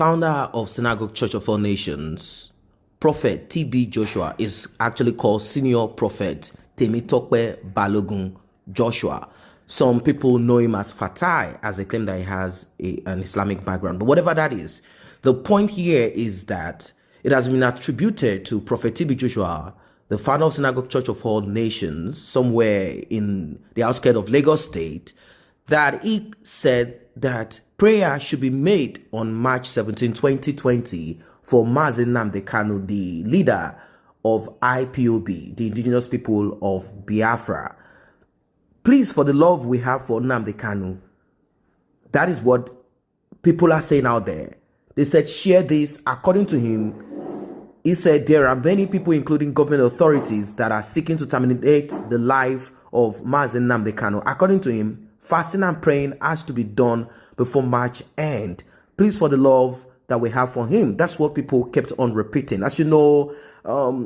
founder of Synagogue Church of All Nations, Prophet T.B. Joshua, is actually called Senior Prophet Temitope Balogun Joshua. Some people know him as Fatai, as they claim that he has an Islamic background. But whatever that is, the point here is that it has been attributed to Prophet T.B. Joshua, the founder of Synagogue Church of All Nations, somewhere in the outskirts of Lagos State, that he said that prayer should be made on March 17, 2020 for Nnamdi Kanu, the leader of IPOB, the indigenous people of Biafra. Please, for the love we have for Nnamdi Kanu, that is what people are saying out there. They said, share this. According to him, he said there are many people, including government authorities, that are seeking to terminate the life of Nnamdi Kanu. According to him, fasting and praying has to be done before March end. Please, for the love that we have for him. That's what people kept on repeating. As you know,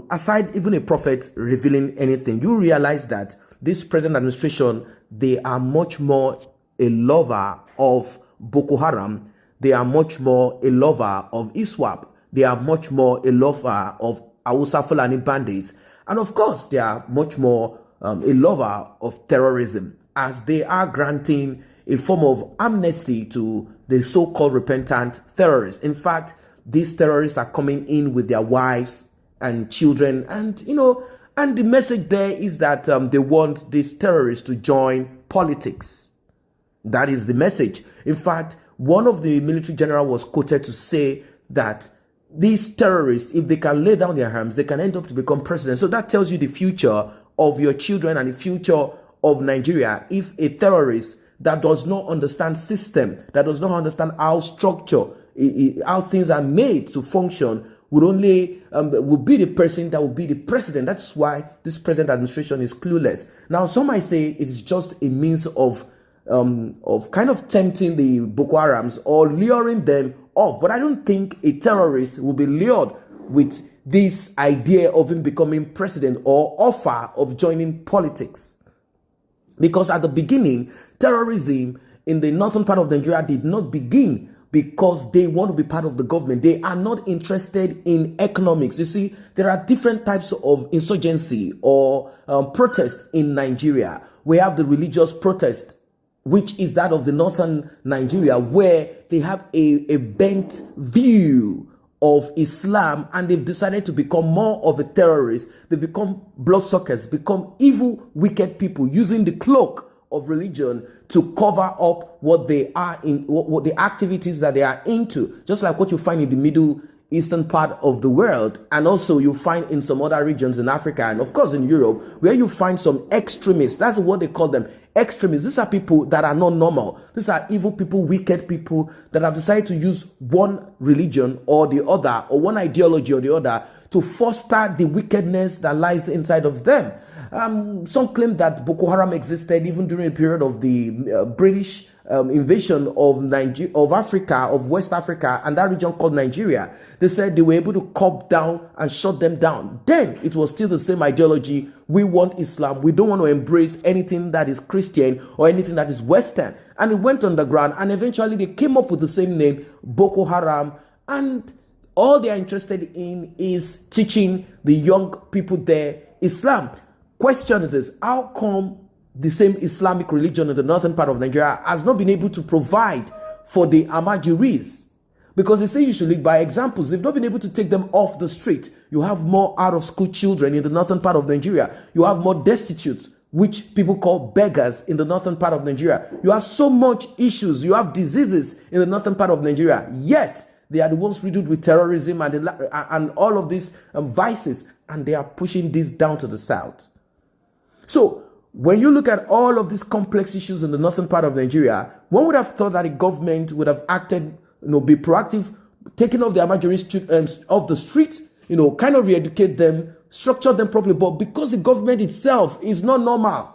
aside even a prophet revealing anything, you realize that this present administration, they are much more a lover of Boko Haram. They are much more a lover of ISWAP. They are much more a lover of Hausa Fulani bandits. And of course, they are much more a lover of terrorism, as they are granting a form of amnesty to the so-called repentant terrorists. In fact, these terrorists are coming in with their wives and children, and and the message there is that they want these terrorists to join politics. That is the message. In fact, one of the military generals was quoted to say that these terrorists, if they can lay down their arms, they can end up to become president. So that tells you the future of your children and the future of Nigeria. If a terrorist that does not understand system, that does not understand how structure, how things are made to function, would be the person that will be the president. That's why this present administration is clueless. Now, some might say it is just a means of kind of tempting the Boko Harams or luring them off. But I don't think a terrorist will be lured with this idea of him becoming president or offer of joining politics. Because at the beginning, terrorism in the northern part of Nigeria did not begin because they want to be part of the government. They are not interested in economics. You see, there are different types of insurgency or protest in Nigeria. We have the religious protest, which is that of the northern Nigeria, where they have a bent view of Islam, and they've decided to become more of a terrorist. They've become bloodsuckers, become evil, wicked people using the cloak of religion to cover up what they are in, what the activities that they are into, just like what you find in the Middle Eastern part of the world, and also you find in some other regions in Africa, and of course in Europe, where you find some extremists. That's what they call them, extremists. These are people that are not normal. These are evil people, wicked people that have decided to use one religion or the other, or one ideology or the other, to foster the wickedness that lies inside of them. Some claim that Boko Haram existed even during the period of the British invasion of Africa, of West Africa, and that region called Nigeria. They said they were able to cut down and shut them down. Then it was still the same ideology. We want Islam. We don't want to embrace anything that is Christian or anything that is Western. And it went underground, and eventually they came up with the same name, Boko Haram, and all they are interested in is teaching the young people there Islam. Question is this: how come the same Islamic religion in the northern part of Nigeria has not been able to provide for the Almajiris? Because they say you should lead by examples. They've not been able to take them off the street. You have more out-of-school children in the northern part of Nigeria. You have more destitutes, which people call beggars, in the northern part of Nigeria. You have so much issues. You have diseases in the northern part of Nigeria. Yet, they are the ones riddled with terrorism and all of these vices. And they are pushing this down to the south. So, when you look at all of these complex issues in the northern part of Nigeria, one would have thought that the government would have acted, be proactive, taking off the Almajiris off the street, kind of re-educate them, structure them properly. But because the government itself is not normal,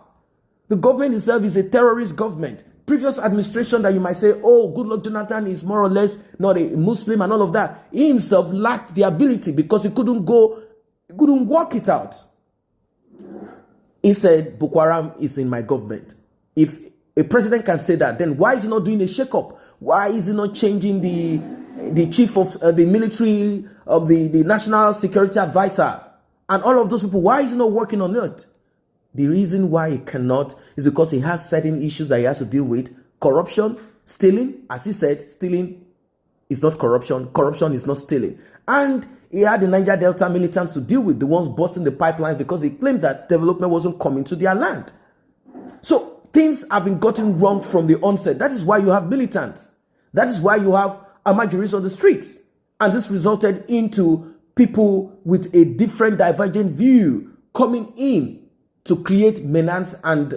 the government itself is a terrorist government. Previous administration that you might say, oh, Goodluck Jonathan is more or less not a Muslim and all of that. He himself lacked the ability because he couldn't work it out. He said, Boko Haram is in my government. If a president can say that, then why is he not doing a shake-up? Why is he not changing the chief of the military, of the national security advisor, and all of those people. Why is he not working on it? The reason why he cannot is because he has certain issues that he has to deal with. Corruption, stealing. As he said, stealing is not corruption. Corruption is not stealing. And he had the Niger Delta militants to deal with, the ones busting the pipelines because they claimed that development wasn't coming to their land. So things have been gotten wrong from the onset. That is why you have militants. That is why you have Amajuris on the streets. And this resulted into people with a different divergent view coming in to create menace and,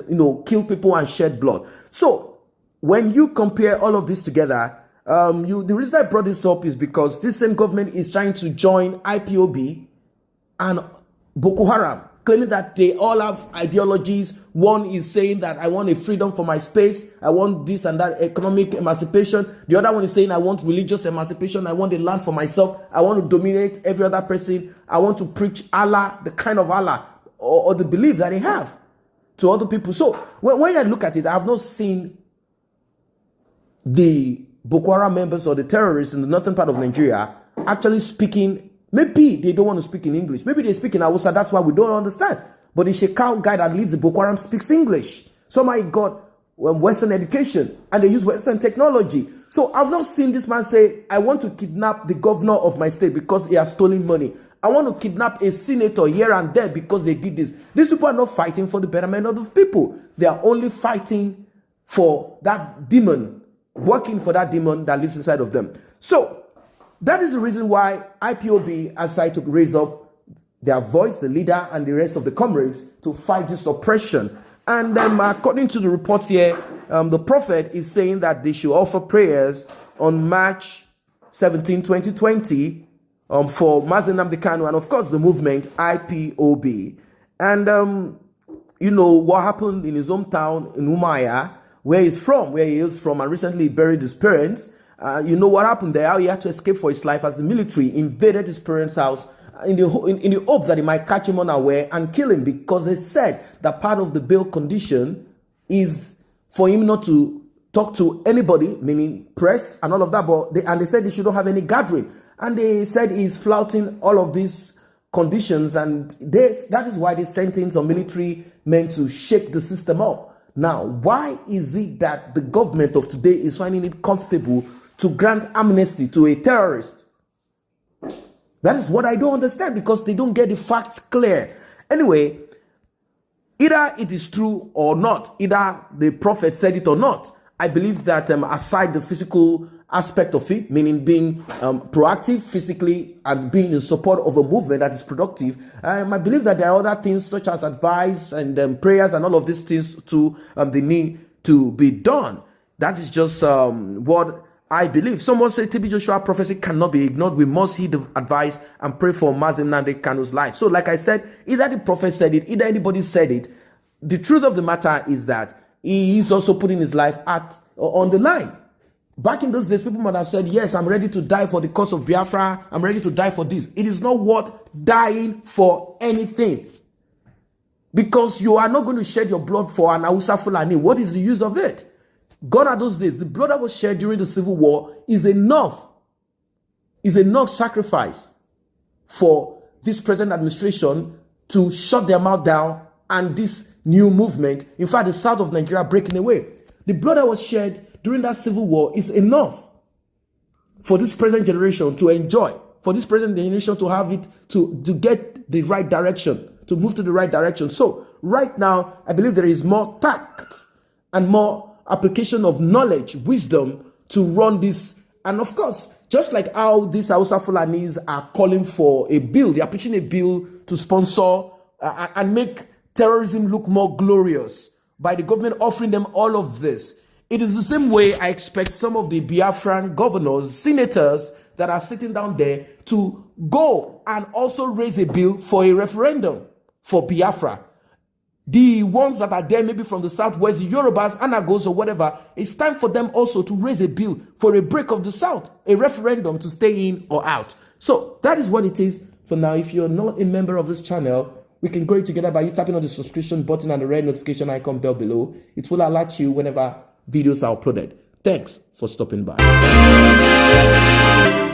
kill people and shed blood. So when you compare all of this together, the reason I brought this up is because this same government is trying to join IPOB and Boko Haram, claiming that they all have ideologies. One is saying that I want a freedom for my space. I want this and that economic emancipation. The other one is saying I want religious emancipation. I want a land for myself. I want to dominate every other person. I want to preach Allah, the kind of Allah or the belief that they have to other people. So when I look at it, I have not seen the Boko Haram members or the terrorists in the northern part of Nigeria actually speaking. Maybe they don't want to speak in English. Maybe they speak in Hausa. That's why we don't understand. But the Shekau guy that leads the Boko Haram speaks English. Somebody got Western education and they use Western technology. So I've not seen this man say, I want to kidnap the governor of my state because he has stolen money. I want to kidnap a senator here and there because they did this. These people are not fighting for the betterment of the people. They are only fighting for that demon, working for that demon that lives inside of them. So that is the reason why IPOB has decided to raise up their voice, the leader and the rest of the comrades, to fight this oppression. And according to the reports here, the prophet is saying that they should offer prayers on March 17, 2020 for Nnamdi Kanu and, of course, the movement IPOB. And, what happened in his hometown in Umuahia, where he is from, and recently he buried his parents. What happened there? How he had to escape for his life as the military invaded his parents' house in the hope that he might catch him unaware and kill him, because they said that part of the bail condition is for him not to talk to anybody, meaning press and all of that. But they said they shouldn't have any gathering, and they said he's flouting all of these conditions, and that is why they sent in some military men to shake the system up. Now, why is it that the government of today is finding it comfortable to grant amnesty to a terrorist? That is what I don't understand, because they don't get the facts clear. Anyway, either it is true or not, either the prophet said it or not. I believe that aside the physical aspect of it, meaning being proactive physically and being in support of a movement that is productive, I believe that there are other things such as advice and prayers and all of these things to they need to be done. That is just what I believe. Someone said J0SHUA prophecy cannot be ignored. We must heed the advice and pray for Nnamdi Kanu's life. So like I said, either the prophet said it, either anybody said it. The truth of the matter is that he is also putting his life on the line. Back in those days, people might have said, yes, I'm ready to die for the cause of Biafra. I'm ready to die for this. It is not worth dying for anything, because you are not going to shed your blood for an Hausa Fulani. What is the use of it? Gone are those days. The blood that was shed during the Civil War is enough sacrifice for this present administration to shut their mouth down and this new movement. In fact, the south of Nigeria breaking away. The blood that was shed during that Civil War is enough for this present generation to enjoy, for this present generation to have it, to get the right direction, to move to the right direction. So right now, I believe there is more tact and more application of knowledge, wisdom to run this. And of course, just like how these Hausa Fulanis are calling for a bill, they are pushing a bill to sponsor and make terrorism look more glorious by the government offering them all of this. It is the same way I expect some of the Biafran governors, senators that are sitting down there to go and also raise a bill for a referendum for Biafra. The ones that are there, maybe from the southwest, the Yorubas, Anagos, or whatever, it's time for them also to raise a bill for a break of the south, a referendum to stay in or out. So that is what it is for now. If you're not a member of this channel, we can grow it together by you tapping on the subscription button and the red notification icon bell below. It will alert you whenever videos are uploaded. Thanks for stopping by. Thank you.